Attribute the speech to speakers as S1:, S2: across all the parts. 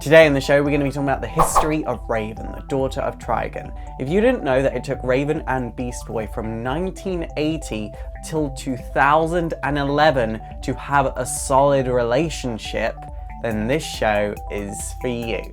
S1: Today in the show, we're going to be talking about the history of Raven, the daughter of Trigon. If you didn't know that it took Raven and Beast Boy from 1980 till 2011 to have a solid relationship, then this show is for you.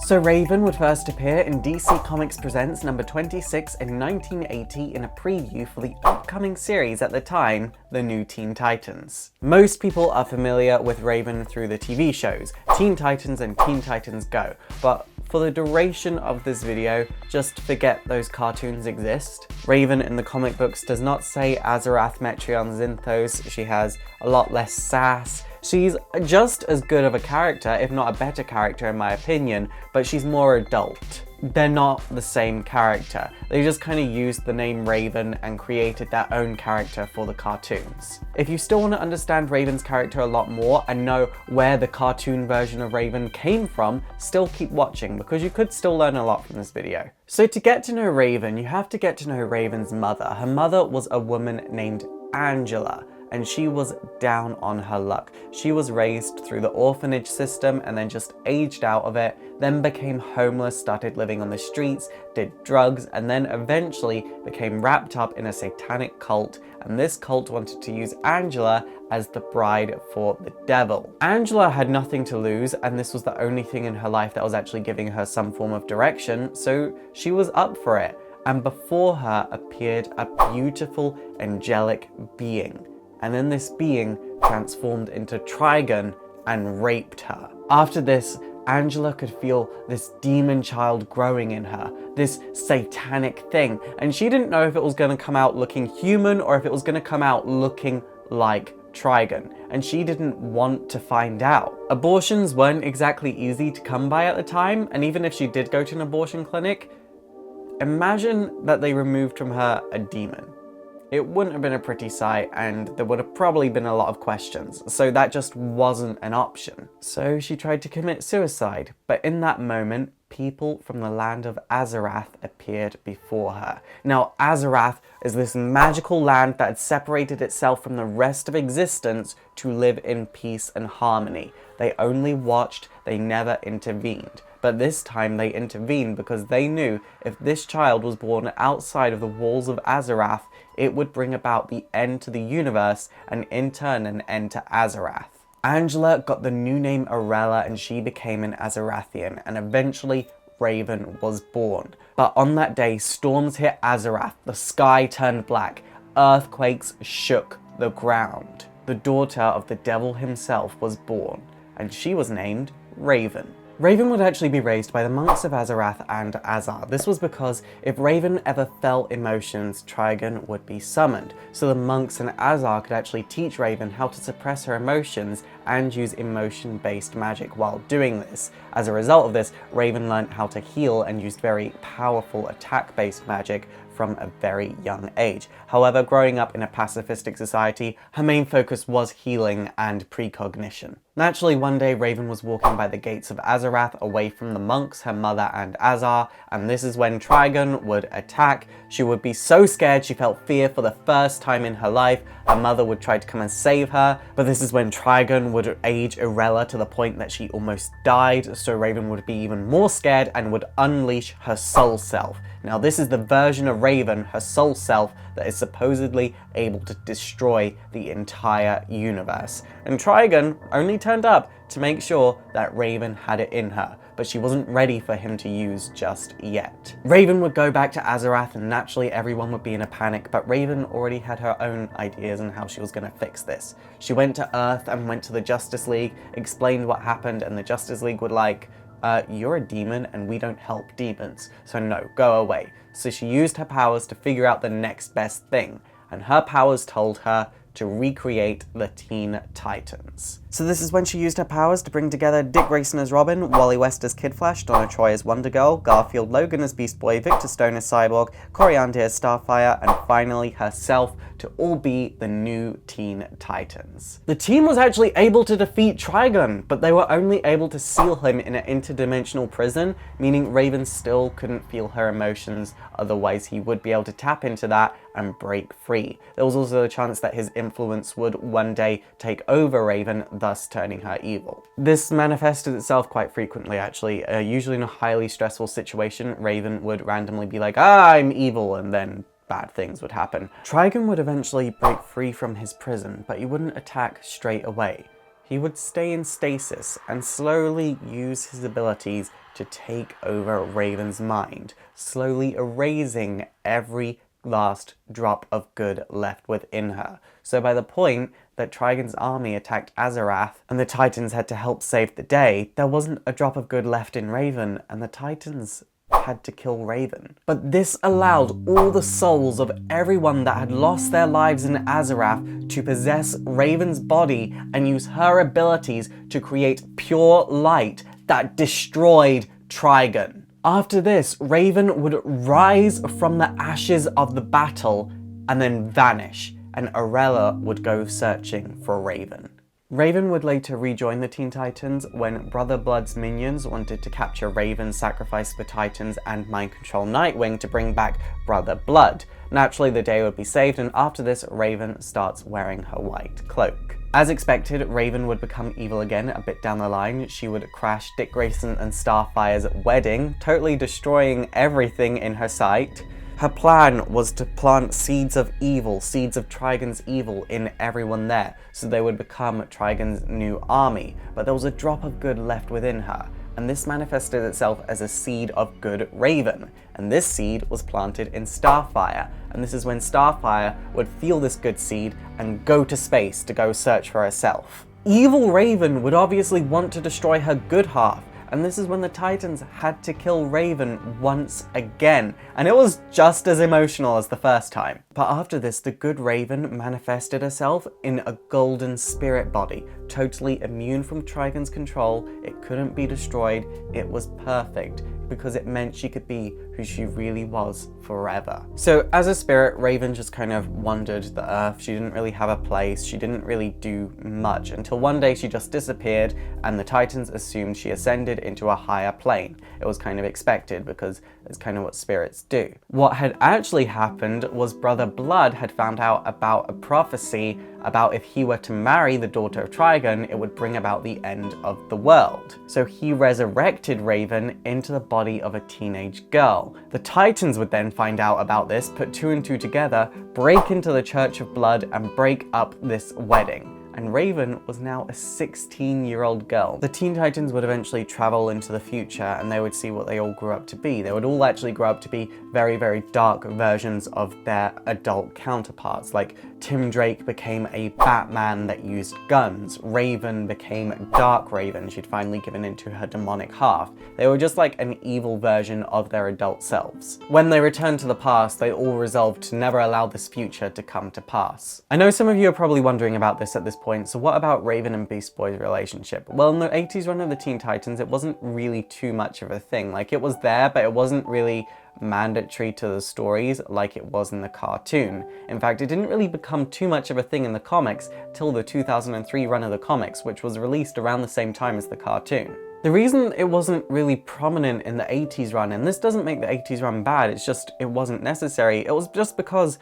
S1: So Raven would first appear in DC Comics Presents number 26 in 1980 in a preview for the upcoming series at the time, The New Teen Titans. Most people are familiar with Raven through the TV shows, Teen Titans and Teen Titans Go, but for the duration of this video, just forget those cartoons exist. Raven in the comic books does not say Azarath Metreon Zinthos, she has a lot less sass. She's just as good of a character, if not a better character in my opinion, but she's more adult. They're not the same character. They just kind of used the name Raven and created their own character for the cartoons. If you still want to understand Raven's character a lot more and know where the cartoon version of Raven came from, still keep watching because you could still learn a lot from this video. So to get to know Raven, you have to get to know Raven's mother. Her mother was a woman named Angela, and she was down on her luck. She was raised through the orphanage system and then just aged out of it, then became homeless, started living on the streets, did drugs, and then eventually became wrapped up in a satanic cult, and this cult wanted to use Angela as the bride for the devil. Angela had nothing to lose, and this was the only thing in her life that was actually giving her some form of direction, so she was up for it. And before her appeared a beautiful, angelic being. And then this being transformed into Trigon and raped her. After this, Angela could feel this demon child growing in her, this satanic thing, and she didn't know if it was going to come out looking human or if it was going to come out looking like Trigon, and she didn't want to find out. Abortions weren't exactly easy to come by at the time, and even if she did go to an abortion clinic, imagine that they removed from her a demon. It wouldn't have been a pretty sight, and there would have probably been a lot of questions, so that just wasn't an option. So she tried to commit suicide, but in that moment, people from the land of Azarath appeared before her. Now, Azarath is this magical land that had separated itself from the rest of existence to live in peace and harmony. They only watched, they never intervened. But this time they intervened because they knew if this child was born outside of the walls of Azarath, it would bring about the end to the universe and in turn an end to Azarath. Angela got the new name Arella and she became an Azarathian, and eventually Raven was born. But on that day, storms hit Azarath, the sky turned black, earthquakes shook the ground. The daughter of the devil himself was born, and she was named Raven. Raven would actually be raised by the monks of Azarath and Azar. This was because if Raven ever felt emotions, Trigon would be summoned. So the monks and Azar could actually teach Raven how to suppress her emotions and use emotion-based magic while doing this. As a result of this, Raven learned how to heal and used very powerful attack-based magic from a very young age. However, growing up in a pacifistic society, her main focus was healing and precognition. Naturally, one day Raven was walking by the gates of Azarath away from the monks, her mother and Azar, and this is when Trigon would attack. She would be so scared she felt fear for the first time in her life. Her mother would try to come and save her, but this is when Trigon would age Arella to the point that she almost died, so Raven would be even more scared and would unleash her soul self. Now this is the version of Raven, her soul self, that is supposedly able to destroy the entire universe. And Trigon only turned up to make sure that Raven had it in her, but she wasn't ready for him to use just yet. Raven would go back to Azarath and naturally everyone would be in a panic, but Raven already had her own ideas on how she was going to fix this. She went to Earth and went to the Justice League, explained what happened, and the Justice League would like, you're a demon and we don't help demons, so no, go away. So she used her powers to figure out the next best thing, and her powers told her to recreate the Teen Titans. So this is when she used her powers to bring together Dick Grayson as Robin, Wally West as Kid Flash, Donna Troy as Wonder Girl, Garfield Logan as Beast Boy, Victor Stone as Cyborg, Coriander as Starfire, and finally herself to all be the new Teen Titans. The team was actually able to defeat Trigon, but they were only able to seal him in an interdimensional prison, meaning Raven still couldn't feel her emotions, otherwise he would be able to tap into that and break free. There was also a chance that his influence would one day take over Raven, thus turning her evil. This manifested itself quite frequently actually. Usually in a highly stressful situation, Raven would randomly be like, I'm evil, and then bad things would happen. Trigon would eventually break free from his prison, but he wouldn't attack straight away. He would stay in stasis and slowly use his abilities to take over Raven's mind, slowly erasing every last drop of good left within her. So by the point that Trigon's army attacked Azarath and the Titans had to help save the day, there wasn't a drop of good left in Raven, and the Titans had to kill Raven. But this allowed all the souls of everyone that had lost their lives in Azarath to possess Raven's body and use her abilities to create pure light that destroyed Trigon. After this, Raven would rise from the ashes of the battle and then vanish, and Arella would go searching for Raven. Raven would later rejoin the Teen Titans when Brother Blood's minions wanted to capture Raven, sacrifice the Titans, and mind control Nightwing to bring back Brother Blood. Naturally, the day would be saved, and after this, Raven starts wearing her white cloak. As expected, Raven would become evil again a bit down the line. She would crash Dick Grayson and Starfire's wedding, totally destroying everything in her sight. Her plan was to plant seeds of evil, seeds of Trigon's evil in everyone there, so they would become Trigon's new army. But there was a drop of good left within her, and this manifested itself as a seed of good Raven. And this seed was planted in Starfire, and this is when Starfire would feel this good seed and go to space to go search for herself. Evil Raven would obviously want to destroy her good half, and this is when the Titans had to kill Raven once again, and it was just as emotional as the first time. But after this, the good Raven manifested herself in a golden spirit body, totally immune from Trigon's control. It couldn't be destroyed. It was perfect, because it meant she could be who she really was forever. So as a spirit, Raven just kind of wandered the earth. She didn't really have a place. She didn't really do much until one day she just disappeared, and the Titans assumed she ascended into a higher plane. It was kind of expected because it's kind of what spirits do. What had actually happened was Brother Blood had found out about a prophecy about if he were to marry the daughter of Trigon, it would bring about the end of the world. So he resurrected Raven into the body of a teenage girl. The Titans would then find out about this, put two and two together, break into the Church of Blood, and break up this wedding. And Raven was now a 16-year-old girl. The Teen Titans would eventually travel into the future, and they would see what they all grew up to be. They would all actually grow up to be very, very dark versions of their adult counterparts. Like Tim Drake became a Batman that used guns. Raven became Dark Raven. She'd finally given into her demonic half. They were just like an evil version of their adult selves. When they returned to the past, they all resolved to never allow this future to come to pass. I know some of you are probably wondering about this at this point, so what about Raven and Beast Boy's relationship? Well, in the 80s run of the Teen Titans, it wasn't really too much of a thing. Like, it was there, but it wasn't really mandatory to the stories like it was in the cartoon. In fact, it didn't really become too much of a thing in the comics till the 2003 run of the comics, which was released around the same time as the cartoon. The reason it wasn't really prominent in the 80s run, and this doesn't make the 80s run bad, it's just it wasn't necessary, it was just because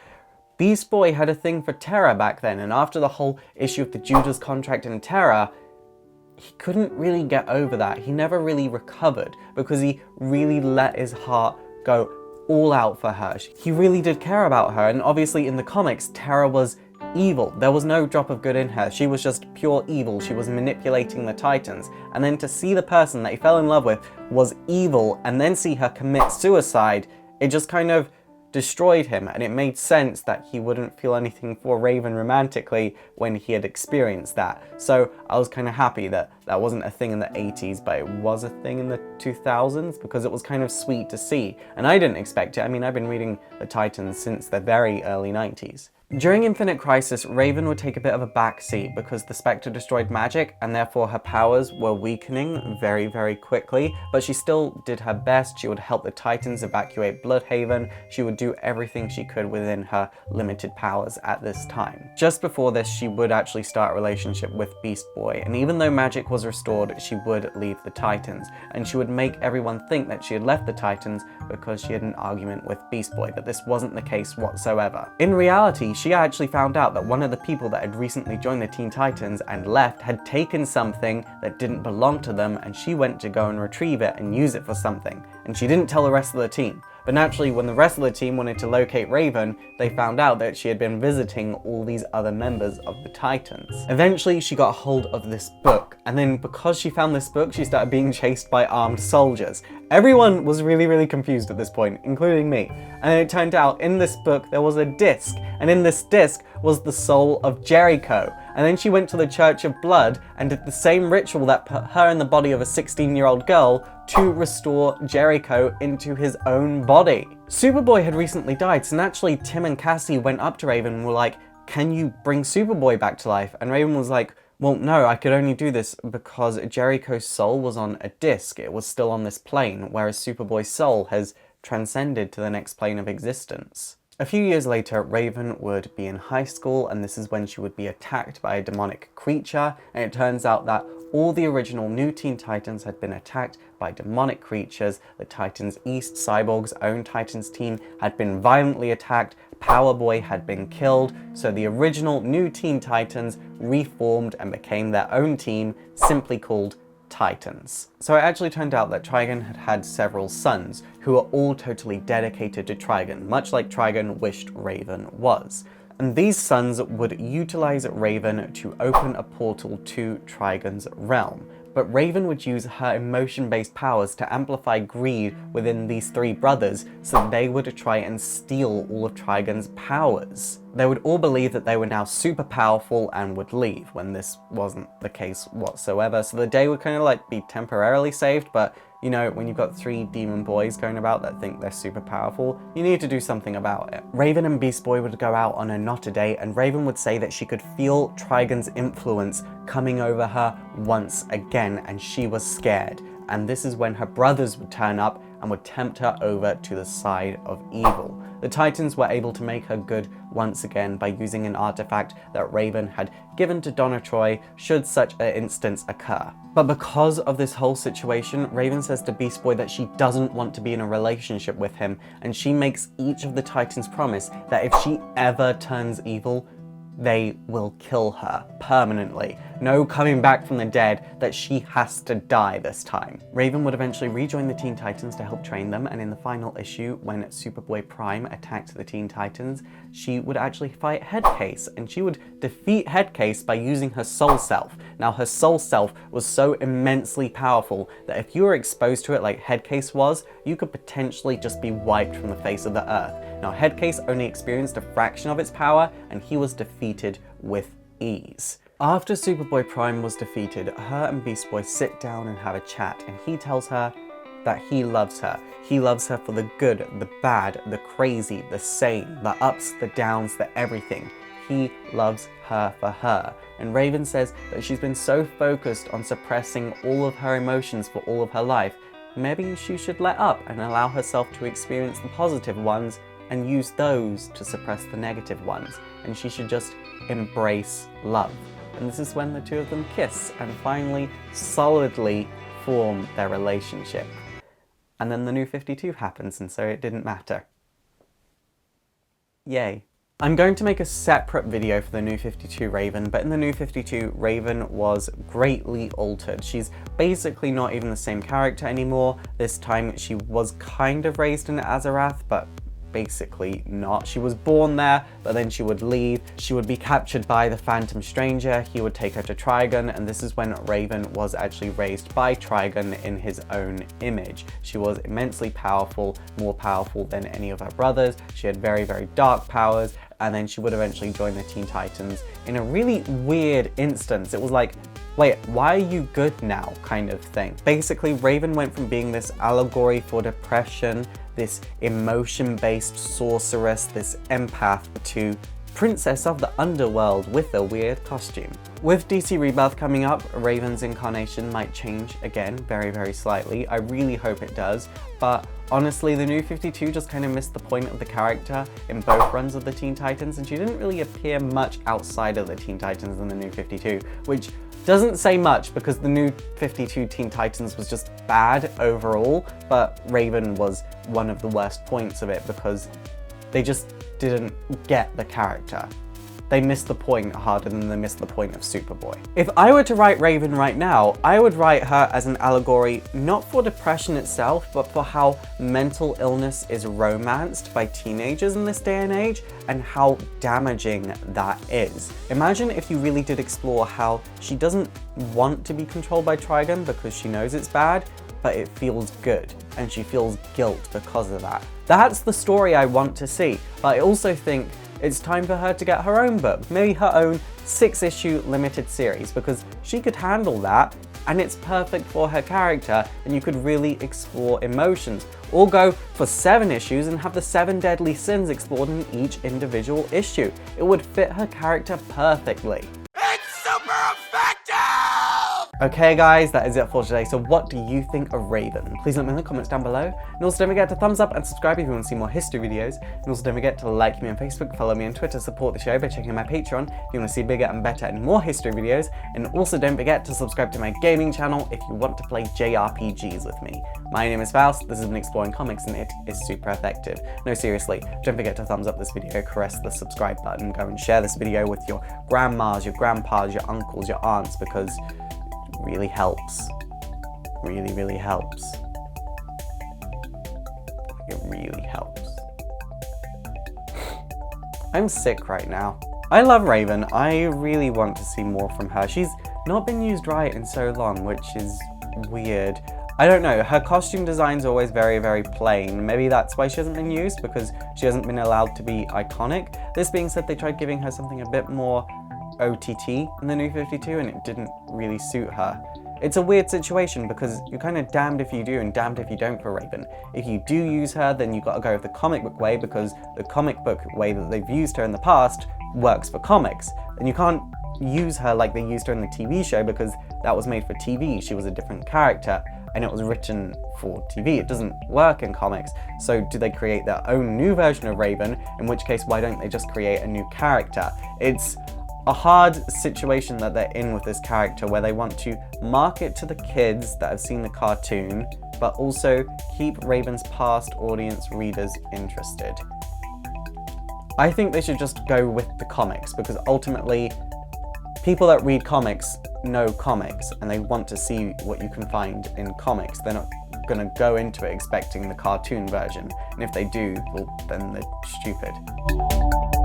S1: Beast Boy had a thing for Terra back then, and after the whole issue of the Judas contract and Terra, he couldn't really get over that. He never really recovered because he really let his heart go all out for her. He really did care about her, and obviously in the comics, Terra was evil. There was no drop of good in her. She was just pure evil. She was manipulating the Titans. And then to see the person that he fell in love with was evil, and then see her commit suicide, it just kind of destroyed him, and it made sense that he wouldn't feel anything for Raven romantically when he had experienced that. So I was kind of happy that that wasn't a thing in the 80s, but it was a thing in the 2000s, because it was kind of sweet to see. And I didn't expect it. I mean, I've been reading the Titans since the very early 90s. During Infinite Crisis, Raven would take a bit of a backseat because the Spectre destroyed magic and therefore her powers were weakening very, very quickly, but she still did her best. She would help the Titans evacuate Bloodhaven. She would do everything she could within her limited powers at this time. Just before this, she would actually start a relationship with Beast Boy, and even though magic was restored, she would leave the Titans, and she would make everyone think that she had left the Titans because she had an argument with Beast Boy, but this wasn't the case whatsoever. In reality, she actually found out that one of the people that had recently joined the Teen Titans and left had taken something that didn't belong to them, and she went to go and retrieve it and use it for something, and she didn't tell the rest of the team. But naturally, when the rest of the team wanted to locate Raven, they found out that she had been visiting all these other members of the Titans. Eventually, she got hold of this book, and then because she found this book, she started being chased by armed soldiers. Everyone was really, really confused at this point, including me. And it turned out in this book there was a disc, and in this disc was the soul of Jericho. And then she went to the Church of Blood and did the same ritual that put her in the body of a 16-year-old girl to restore Jericho into his own body. Superboy had recently died, so naturally Tim and Cassie went up to Raven and were like, "Can you bring Superboy back to life?" And Raven was like, "Well, no, I could only do this because Jericho's soul was on a disc. It was still on this plane, whereas Superboy's soul has transcended to the next plane of existence." A few years later, Raven would be in high school, and this is when she would be attacked by a demonic creature, and it turns out that all the original New Teen Titans had been attacked by demonic creatures. The Titans East, Cyborg's own Titans team, had been violently attacked. Power Boy had been killed, so the original New Teen Titans reformed and became their own team, simply called Titans. So it actually turned out that Trigon had had several sons who were all totally dedicated to Trigon, much like Trigon wished Raven was. And these sons would utilize Raven to open a portal to Trigon's realm. But Raven would use her emotion-based powers to amplify greed within these three brothers so that they would try and steal all of Trigon's powers. They would all believe that they were now super powerful and would leave, when this wasn't the case whatsoever. So the day would kind of like be temporarily saved, but you know, when you've got three demon boys going about that think they're super powerful, you need to do something about it. Raven and Beast Boy would go out on a Not-A Day, and Raven would say that she could feel Trigon's influence coming over her once again, and she was scared. And this is when her brothers would turn up and would tempt her over to the side of evil. The Titans were able to make her good once again by using an artifact that Raven had given to Donna Troy should such an instance occur. But because of this whole situation, Raven says to Beast Boy that she doesn't want to be in a relationship with him, and she makes each of the Titans promise that if she ever turns evil, they will kill her permanently. No coming back from the dead, that she has to die this time. Raven would eventually rejoin the Teen Titans to help train them, and in the final issue, when Superboy Prime attacked the Teen Titans, she would actually fight Headcase, and she would defeat Headcase by using her Soul Self. Now, her Soul Self was so immensely powerful that if you were exposed to it like Headcase was, you could potentially just be wiped from the face of the earth. Now, Headcase only experienced a fraction of its power, and he was defeated with ease. After Superboy Prime was defeated, her and Beast Boy sit down and have a chat, and he tells her that he loves her. He loves her for the good, the bad, the crazy, the sane, the ups, the downs, the everything. He loves her for her. And Raven says that she's been so focused on suppressing all of her emotions for all of her life, maybe she should let up and allow herself to experience the positive ones and use those to suppress the negative ones. And she should just embrace love. And this is when the two of them kiss and finally solidly form their relationship. And then the New 52 happens, and so it didn't matter. Yay. I'm going to make a separate video for the New 52 Raven, but in the New 52, Raven was greatly altered. She's basically not even the same character anymore. This time she was kind of raised in Azarath, but basically not. She was born there, but then she would leave. She would be captured by the Phantom Stranger. He would take her to Trigon, and this is when Raven was actually raised by Trigon in his own image. She was immensely powerful, more powerful than any of her brothers. She had very, very dark powers, and then she would eventually join the Teen Titans in a really weird instance. It was like, wait, why are you good now kind of thing. Basically, Raven went from being this allegory for depression, this emotion-based sorceress, this empath, to princess of the underworld with a weird costume. With DC Rebirth coming up, Raven's incarnation might change again, very, very slightly. I really hope it does, but honestly, the New 52 just kind of missed the point of the character in both runs of the Teen Titans, and she didn't really appear much outside of the Teen Titans in the New 52, which doesn't say much because the New 52 Teen Titans was just bad overall, but Raven was one of the worst points of it because they just didn't get the character. They missed the point harder than they missed the point of Superboy. If I were to write Raven right now, I would write her as an allegory not for depression itself, but for how mental illness is romanced by teenagers in this day and age, and how damaging that is. Imagine if you really did explore how she doesn't want to be controlled by Trigon because she knows it's bad, but it feels good, and she feels guilt because of that. That's the story I want to see, but I also think it's time for her to get her own book, maybe her own 6-issue limited series, because she could handle that, and it's perfect for her character, and you could really explore emotions. Or go for 7 issues and have the 7 deadly sins explored in each individual issue. It would fit her character perfectly. Okay guys, that is it for today. So what do you think of Raven? Please let me know in the comments down below. And also don't forget to thumbs up and subscribe if you want to see more history videos. And also don't forget to like me on Facebook, follow me on Twitter, support the show by checking my Patreon if you want to see bigger and better and more history videos. And also don't forget to subscribe to my gaming channel if you want to play JRPGs with me. My name is Faust, this has been Exploring Comics, and it is super effective. No, seriously, don't forget to thumbs up this video, caress the subscribe button, go and share this video with your grandmas, your grandpas, your uncles, your aunts, because really helps. Really, really helps. It really helps. I'm sick right now. I love Raven. I really want to see more from her. She's not been used right in so long, which is weird. I don't know, her costume design's always very, very plain. Maybe that's why she hasn't been used, because she hasn't been allowed to be iconic. This being said, they tried giving her something a bit more OTT in the New 52 and it didn't really suit her. It's a weird situation because you're kind of damned if you do and damned if you don't for Raven. If you do use her, then you've got to go with the comic book way, because the comic book way that they've used her in the past works for comics. And you can't use her like they used her in the TV show because that was made for TV. She was a different character and it was written for TV. It doesn't work in comics. So do they create their own new version of Raven? In which case, why don't they just create a new character? It's a hard situation that they're in with this character, where they want to market to the kids that have seen the cartoon, but also keep Raven's past audience readers interested. I think they should just go with the comics, because ultimately people that read comics know comics and they want to see what you can find in comics. They're not going to go into it expecting the cartoon version, and if they do, well, then they're stupid.